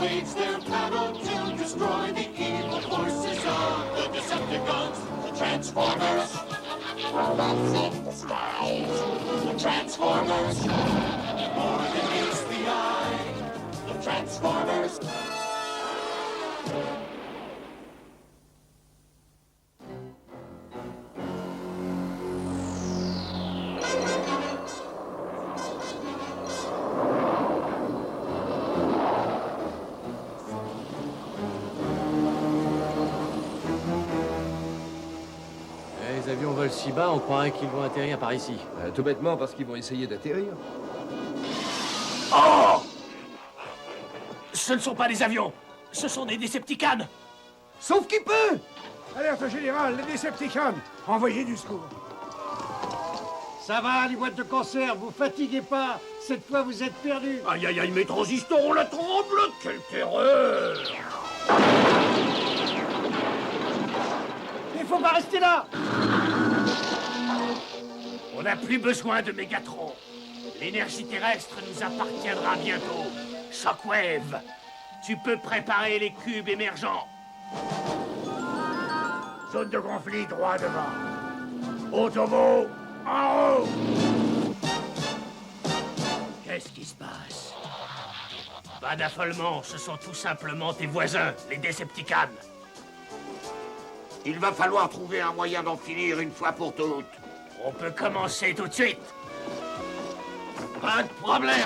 waves their paddle to destroy the evil forces of the Decepticons, the Transformers. Robots in disguise, the Transformers. More than meets the eye, the Transformers. Les avions volent si bas, on croirait qu'ils vont atterrir par ici. Tout bêtement parce qu'ils vont essayer d'atterrir. Oh! Ce ne sont pas des avions, ce sont des Decepticons. Sauf qui peut! Alerte générale, les Decepticons! Envoyez du secours. Ça va, les boîtes de conserve, vous fatiguez pas. Cette fois, vous êtes perdus. Aïe aïe aïe, mes transistors, on la tremble, quelle terreur! Il faut pas rester là. On n'a plus besoin de Mégatron. L'énergie terrestre nous appartiendra bientôt. Shockwave, tu peux préparer les cubes émergents. Zone de conflit droit devant. Autobo, en haut. Qu'est-ce qui se passe? Pas d'affolement, ce sont tout simplement tes voisins, les Decepticons. Il va falloir trouver un moyen d'en finir une fois pour toutes. On peut commencer tout de suite. Pas de problème.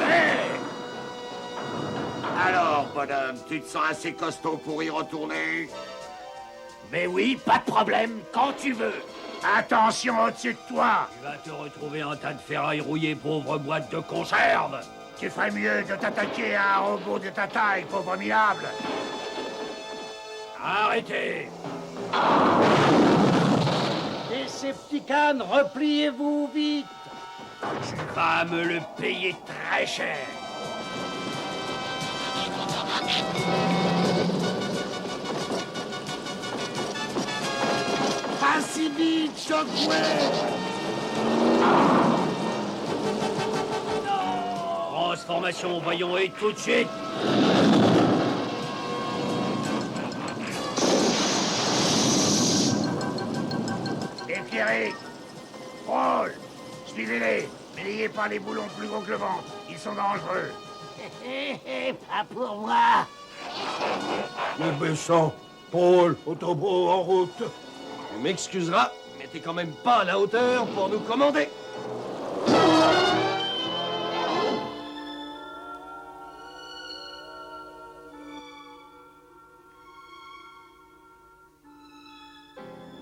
Hey! Alors, bonhomme, tu te sens assez costaud pour y retourner? Mais oui, pas de problème, quand tu veux. Attention au-dessus de toi. Tu vas te retrouver en tas de ferraille rouillée, pauvre boîte de conserve. Tu ferais mieux de t'attaquer à un robot de ta taille, pauvre minable. Arrêtez! Decepticons, repliez-vous vite. Tu vas me le payer très cher. Pas si vite, Shockwave! Transformation, voyons, et tout de suite! Eric, Paul, suivez-les, mais n'ayez pas les boulons plus gros que le ventre, ils sont dangereux. Pas pour moi. Le méchant, Paul, Autobo en route. Tu m'excuseras, mais t'es quand même pas à la hauteur pour nous commander.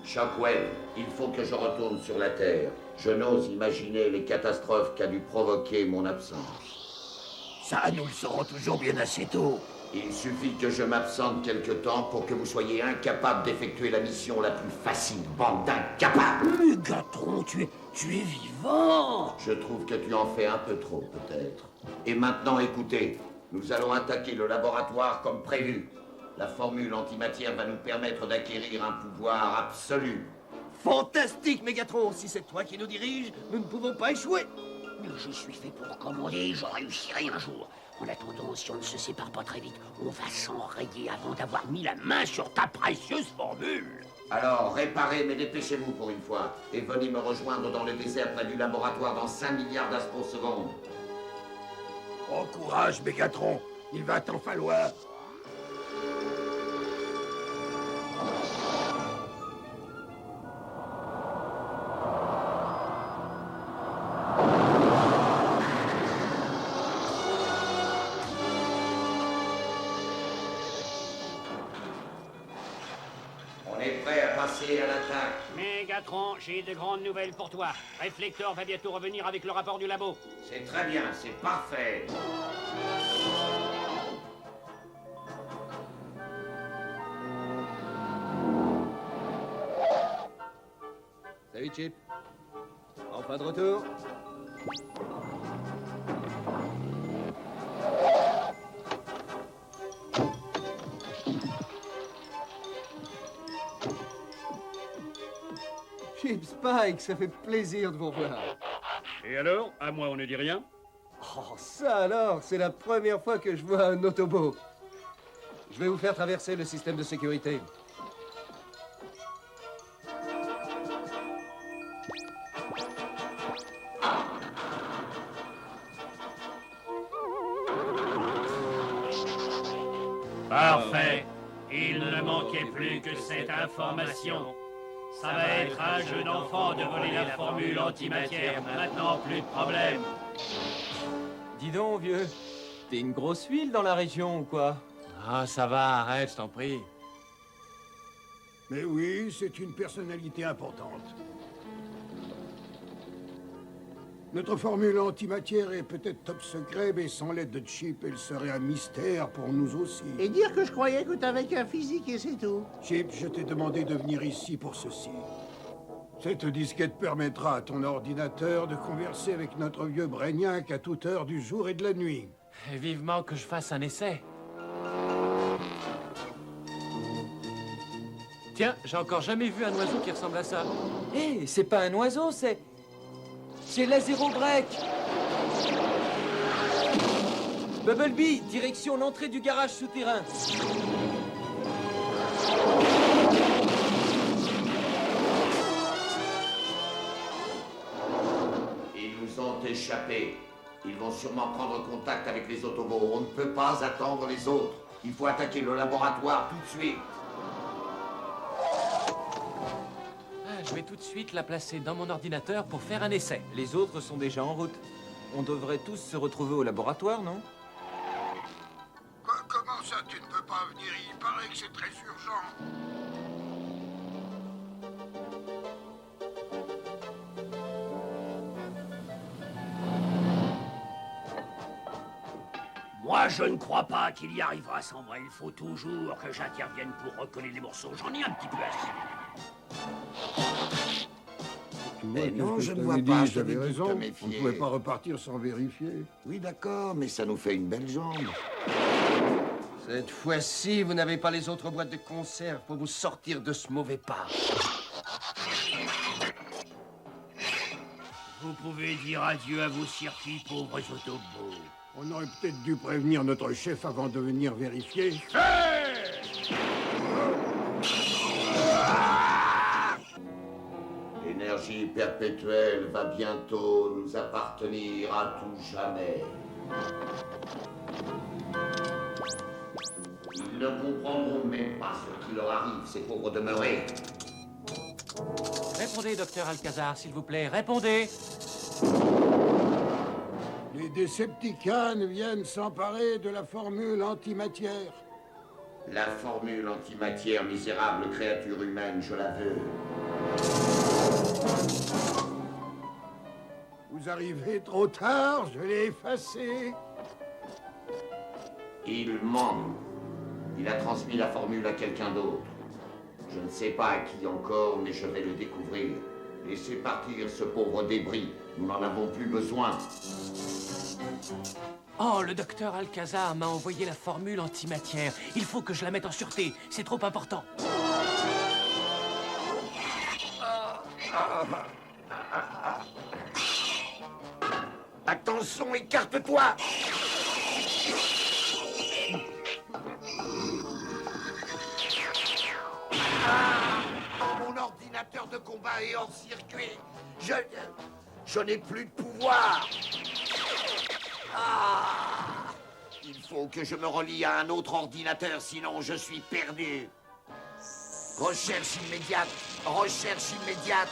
Shockwave, il faut que je retourne sur la Terre. Je n'ose imaginer les catastrophes qu'a dû provoquer mon absence. Ça, nous le saurons toujours bien assez tôt. Il suffit que je m'absente quelque temps pour que vous soyez incapable d'effectuer la mission la plus facile, bande d'incapables. Mégatron, tu es vivant. Je trouve que tu en fais un peu trop, peut-être. Et maintenant, écoutez, nous allons attaquer le laboratoire comme prévu. La formule antimatière va nous permettre d'acquérir un pouvoir absolu. Fantastique, Mégatron. Si c'est toi qui nous dirige, nous ne pouvons pas échouer. Je suis fait pour commander, je réussirai un jour. En attendant, si on ne se sépare pas très vite, on va s'enrayer avant d'avoir mis la main sur ta précieuse formule. Alors, réparez, mais dépêchez-vous pour une fois. Et venez me rejoindre dans le désert près du laboratoire dans 5 milliards d'astrosecondes. Bon courage, Mégatron. Il va t'en falloir. À l'attaque. Mégatron, j'ai de grandes nouvelles pour toi. Réflecteur va bientôt revenir avec le rapport du labo. C'est très bien, c'est parfait. Salut, Chip. Enfin de retour. Chip, Spike, ça fait plaisir de vous revoir. Et alors, à moi on ne dit rien? Oh, Oh, ça alors, c'est la première fois que je vois un autobo. Je vais vous faire traverser le système de sécurité. Parfait. Il ne manquait plus que cette information. Ça va être un jeu d'enfant de voler la formule antimatière. Maintenant, plus de problème. Dis donc, vieux, t'es une grosse huile dans la région ou quoi? Ah, ça va, arrête, je t'en prie. Mais oui, c'est une personnalité importante. Notre formule antimatière est peut-être top secret, mais sans l'aide de Chip, elle serait un mystère pour nous aussi. Et dire que je croyais que t'avais qu'un physique et c'est tout. Chip, je t'ai demandé de venir ici pour ceci. Cette disquette permettra à ton ordinateur de converser avec notre vieux Brainiac à toute heure du jour et de la nuit. Et vivement que je fasse un essai. Tiens, j'ai encore jamais vu un oiseau qui ressemble à ça. Hé, c'est pas un oiseau, c'est la Zero Break. Bumblebee, direction l'entrée du garage souterrain. Ils nous ont échappé. Ils vont sûrement prendre contact avec les autobots. On ne peut pas attendre les autres. Il faut attaquer le laboratoire tout de suite. Je vais tout de suite la placer dans mon ordinateur pour faire un essai. Les autres sont déjà en route. On devrait tous se retrouver au laboratoire, non? Comment ça, tu ne peux pas venir? Il paraît que c'est très urgent. Moi, je ne crois pas qu'il y arrivera sans moi. Il faut toujours que j'intervienne pour recoller les morceaux. J'en ai un petit peu assez. Mais non, je ne vois pas, je J'avais t'avais dit de raison. te On ne méfier. pouvait pas repartir sans vérifier. Oui, d'accord, mais ça nous fait une belle jambe. Cette fois-ci, vous n'avez pas les autres boîtes de conserve pour vous sortir de ce mauvais pas. Vous pouvez dire adieu à vos circuits, pauvres autobots. On aurait peut-être dû prévenir notre chef avant de venir vérifier. L'énergie perpétuelle va bientôt nous appartenir à tout jamais. Ils ne comprendront même pas ce qui leur arrive, ces pauvres demeurés. Répondez, docteur Alcazar, s'il vous plaît, répondez. Les Decepticons viennent s'emparer de la formule antimatière. La formule antimatière, misérable créature humaine, je la veux. Vous arrivez trop tard, je l'ai effacé. Il ment. Il a transmis la formule à quelqu'un d'autre. Je ne sais pas à qui encore, mais je vais le découvrir. Laissez partir ce pauvre débris. Nous n'en avons plus besoin. Oh, le docteur Alcazar m'a envoyé la formule antimatière. Il faut que je la mette en sûreté. C'est trop important. Attention, écarte-toi! Mon ordinateur de combat est hors circuit. Je n'ai plus de pouvoir. Il faut que je me relie à un autre ordinateur, sinon je suis perdu. Recherche immédiate. Recherche immédiate.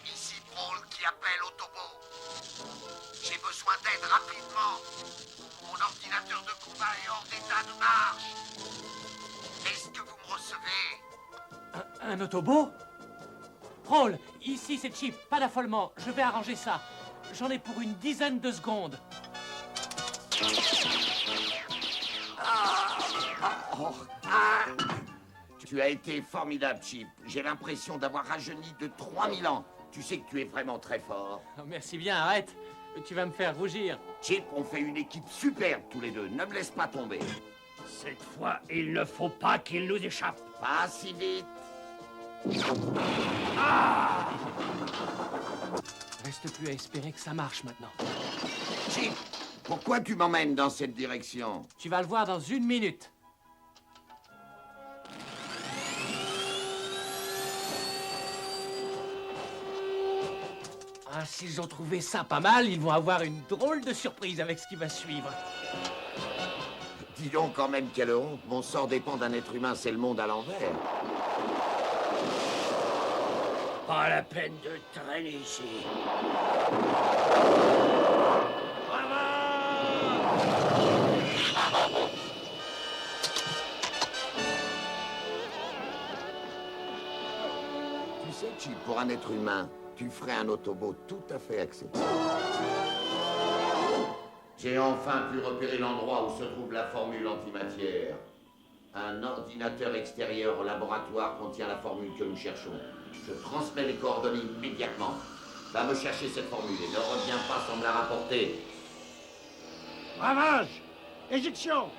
Ici Paul qui appelle Autobo. J'ai besoin d'aide rapidement. Mon ordinateur de combat est hors d'état de marche. Est-ce que vous me recevez? Un autobo? Paul, ici c'est Chip, pas d'affolement. Je vais arranger ça. J'en ai pour une dizaine de secondes. Tu as été formidable, Chip. J'ai l'impression d'avoir rajeuni de 3000 ans. Tu sais que tu es vraiment très fort. Oh, merci bien, arrête. Tu vas me faire rougir. Chip, on fait une équipe superbe tous les deux. Ne me laisse pas tomber. Cette fois, il ne faut pas qu'il nous échappe. Pas si vite. Reste plus à espérer que ça marche maintenant. Chip, pourquoi tu m'emmènes dans cette direction? Tu vas le voir dans 1 minute. Ah, s'ils ont trouvé ça pas mal, ils vont avoir une drôle de surprise avec ce qui va suivre. Dis donc quand même quelle honte. Mon sort dépend d'un être humain, c'est le monde à l'envers. Pas la peine de traîner ici. Tu sais, Chip, pour un être humain, tu ferais un Autobot tout à fait acceptable. J'ai enfin pu repérer l'endroit où se trouve la formule antimatière. Un ordinateur extérieur au laboratoire contient la formule que nous cherchons. Je transmets les coordonnées immédiatement. Va me chercher cette formule et ne reviens pas sans me la rapporter. Ravage! Éjection!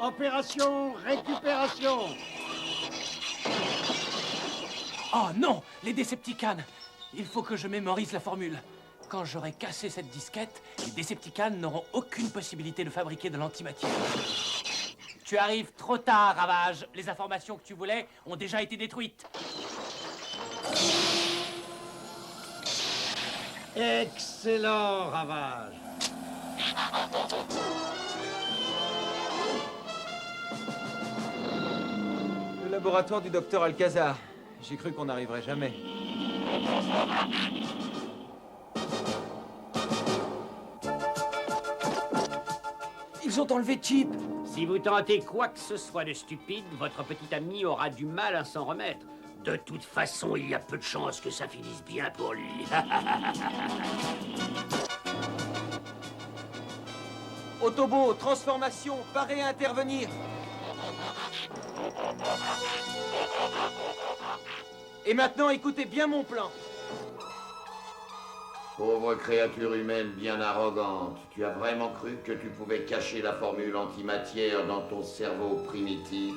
Opération récupération! Oh non, les Decepticons! Il faut que je mémorise la formule. Quand j'aurai cassé cette disquette, les Decepticons n'auront aucune possibilité de fabriquer de l'antimatière. Tu arrives trop tard, Ravage. Les informations que tu voulais ont déjà été détruites. Excellent, Ravage! Le laboratoire du docteur Alcazar. J'ai cru qu'on n'arriverait jamais. Ils ont enlevé Chip. Si vous tentez quoi que ce soit de stupide, votre petit ami aura du mal à s'en remettre. De toute façon, il y a peu de chances que ça finisse bien pour lui. Autobot, transformation, paré à intervenir. Et maintenant, écoutez bien mon plan. Pauvre créature humaine bien arrogante, tu as vraiment cru que tu pouvais cacher la formule antimatière dans ton cerveau primitif?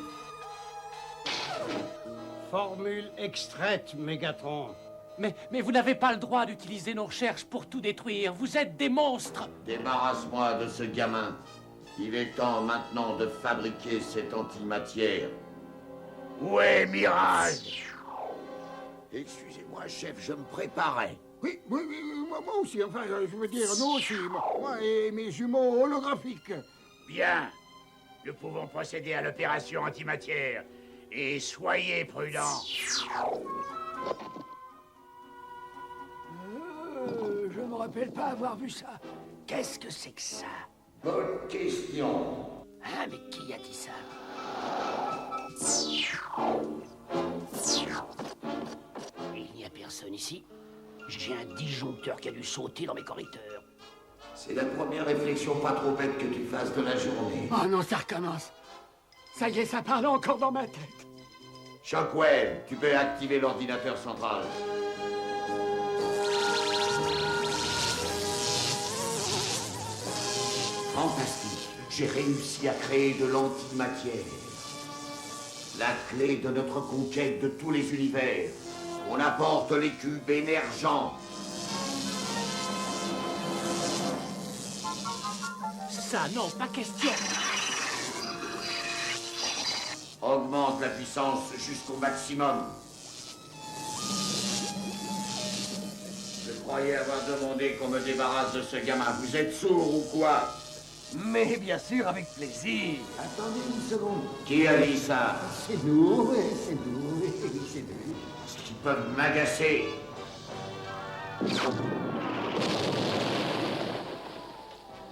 Formule extraite, Mégatron. Mais vous n'avez pas le droit d'utiliser nos recherches pour tout détruire. Vous êtes des monstres! Débarrasse-moi de ce gamin. Il est temps maintenant de fabriquer cette antimatière. Où est Mirage? Excusez-moi, chef, je me préparais. Oui, moi aussi, enfin, je veux dire, nous aussi, moi et mes jumeaux holographiques. Bien. Nous pouvons procéder à l'opération antimatière. Et soyez prudents. Je me rappelle pas avoir vu ça. Qu'est-ce que c'est que ça? Bonne question. Ah, mais qui a dit ça? Il n'y a personne ici. J'ai un disjoncteur qui a dû sauter dans mes correcteurs. C'est la première réflexion pas trop bête que tu fasses de la journée. Oh non, ça recommence. Ça y est, ça parle encore dans ma tête. Shockwave, tu peux activer l'ordinateur central. Fantastique. J'ai réussi à créer de l'antimatière. La clé de notre conquête de tous les univers. On apporte les cubes émergents. Ça, non, pas question. Augmente la puissance jusqu'au maximum. Je croyais avoir demandé qu'on me débarrasse de ce gamin. Vous êtes sourd ou quoi? Mais bien sûr, avec plaisir. Attendez une seconde. Qui a dit ça? C'est nous, c'est nous, c'est nous. Ils peuvent m'agacer.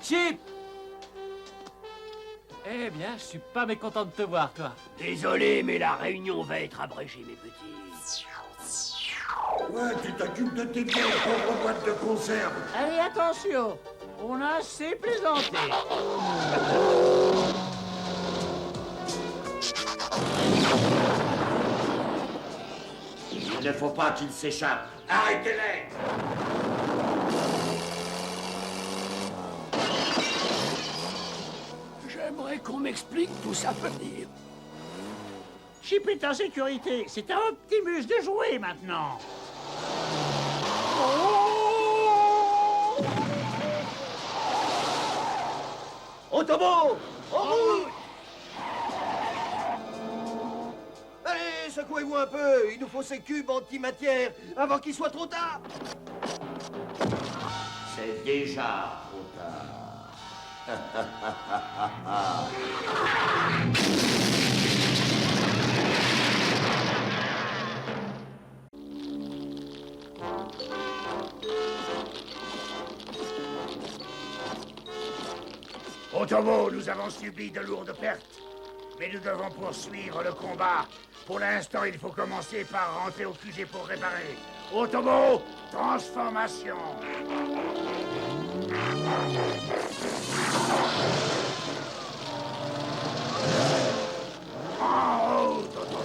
Chip! Eh bien, je suis pas mécontent de te voir, toi. Désolé, mais la réunion va être abrégée, mes petits. Ouais, tu t'occupes de tes vieilles pauvres boîtes de conserve. Allez, attention. On a assez plaisanté. Il ne faut pas qu'ils s'échappent. Arrêtez-les! J'aimerais qu'on m'explique d'où ça peut venir. Chip est en sécurité. C'est à Optimus de jouer maintenant. Oh! Autobot! En route! Allez, secouez-vous un peu. Il nous faut ces cubes antimatière avant qu'il soit trop tard. C'est déjà trop tard. Autobot, nous avons subi de lourdes pertes, mais nous devons poursuivre le combat. Pour l'instant, il faut commencer par rentrer au QG pour réparer. Autobot, transformation. En route, Autobot.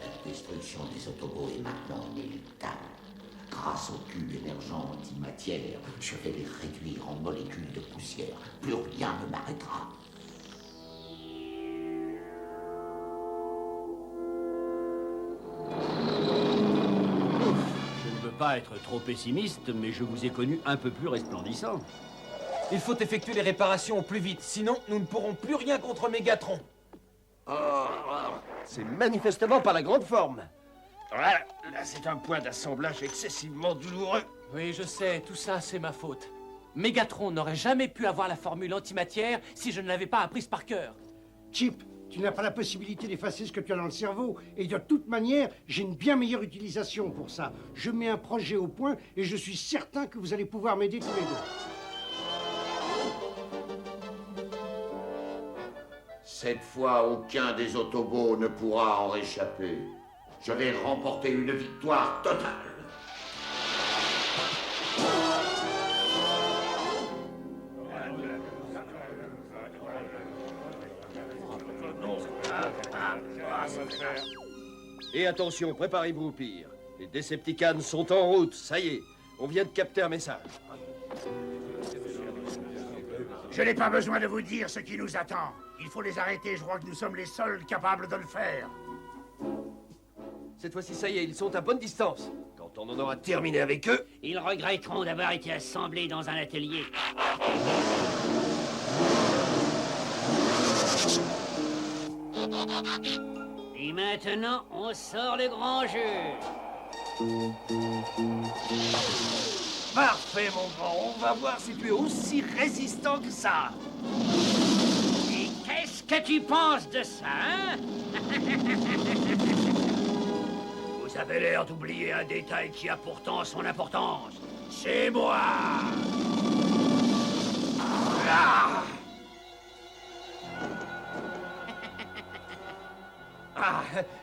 La destruction des Autobots est maintenant inéluctable. Grâce au cube émergent antimatière, je vais les réduire en molécules de poussière. Plus rien ne m'arrêtera. Je ne veux pas être trop pessimiste, mais je vous ai connu un peu plus resplendissant. Il faut effectuer les réparations au plus vite, sinon nous ne pourrons plus rien contre Mégatron. C'est manifestement pas la grande forme. Là, c'est un point d'assemblage excessivement douloureux. Oui, je sais, tout ça, c'est ma faute. Mégatron n'aurait jamais pu avoir la formule antimatière si je ne l'avais pas apprise par cœur. Chip, tu n'as pas la possibilité d'effacer ce que tu as dans le cerveau. Et de toute manière, j'ai une bien meilleure utilisation pour ça. Je mets un projet au point et je suis certain que vous allez pouvoir m'aider tous les deux. Cette fois, aucun des Autobots ne pourra en réchapper. Je vais remporter une victoire totale. Et attention, préparez-vous au pire. Les Decepticons sont en route, ça y est. On vient de capter un message. Je n'ai pas besoin de vous dire ce qui nous attend. Il faut les arrêter, je crois que nous sommes les seuls capables de le faire. Cette fois-ci, ça y est, ils sont à bonne distance. Quand on en aura terminé avec eux... Ils regretteront d'avoir été assemblés dans un atelier. Et maintenant, on sort le grand jeu. Parfait, mon grand. On va voir si tu es aussi résistant que ça. Et qu'est-ce que tu penses de ça, hein? Vous avez l'air d'oublier un détail qui a pourtant son importance. C'est moi!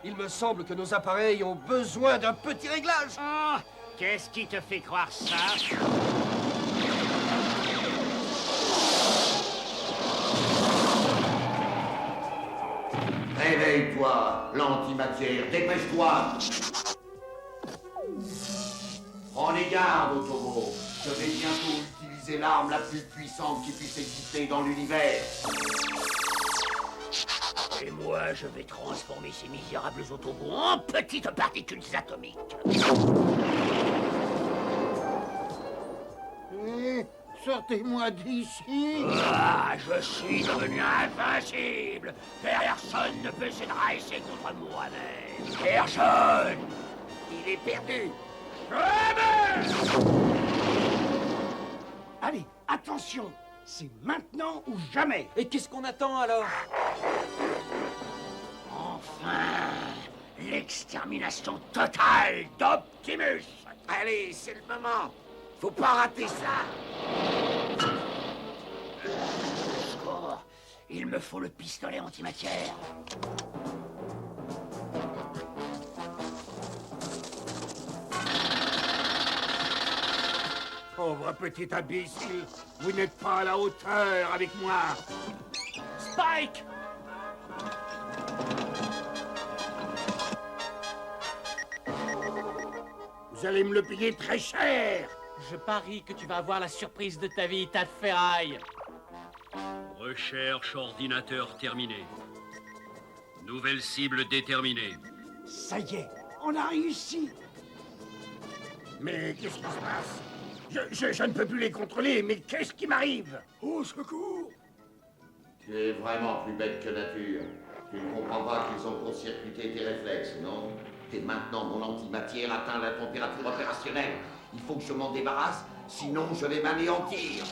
Il me semble que nos appareils ont besoin d'un petit réglage. Oh, qu'est-ce qui te fait croire ça? Réveille-toi, l'antimatière, dépêche-toi. Prends les gardes, Autobot. Je vais bientôt utiliser l'arme la plus puissante qui puisse exister dans l'univers. Et moi, je vais transformer ces misérables Autobots en petites particules atomiques. Sortez-moi d'ici. Ah, je suis devenu invincible. Personne ne peut se dresser contre moi-même. Personne. Il est perdu. Allez, attention, c'est maintenant ou jamais. Et qu'est-ce qu'on attend alors? Enfin, l'extermination totale d'Optimus. Allez, c'est le moment. Faut pas rater ça. Score, il me faut le pistolet antimatière. Pauvre petit imbécile, vous n'êtes pas à la hauteur avec moi. Spike! Vous allez me le payer très cher. Je parie que tu vas avoir la surprise de ta vie, tas de ferraille. Recherche ordinateur terminée. Nouvelle cible déterminée. Ça y est, on a réussi. Mais qu'est-ce qui se passe je ne peux plus les contrôler, mais qu'est-ce qui m'arrive? Au secours! Tu es vraiment plus bête que nature. Tu ne comprends pas qu'ils ont court-circuité tes réflexes, non? Et maintenant, mon antimatière atteint la température opérationnelle. Il faut que je m'en débarrasse, sinon je vais m'anéantir.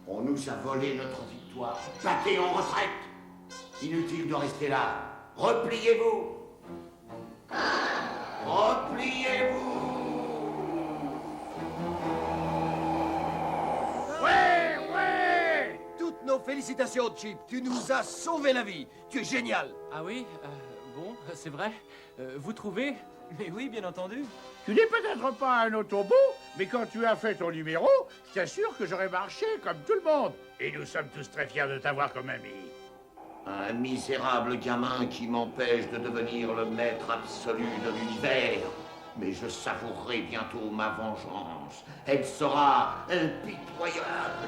On nous a volé notre victoire. Battez en retraite. Inutile de rester là. Repliez-vous. Repliez-vous. Ouais. Toutes nos félicitations, Chip. Tu nous as sauvé la vie. Tu es génial. Ah oui, bon, c'est vrai. Vous trouvez? Mais oui, bien entendu. Tu n'es peut-être pas un Autobot, mais quand tu as fait ton numéro, je t'assure que j'aurais marché comme tout le monde. Et nous sommes tous très fiers de t'avoir comme ami. Un misérable gamin qui m'empêche de devenir le maître absolu de l'univers. Mais je savourerai bientôt ma vengeance. Elle sera impitoyable.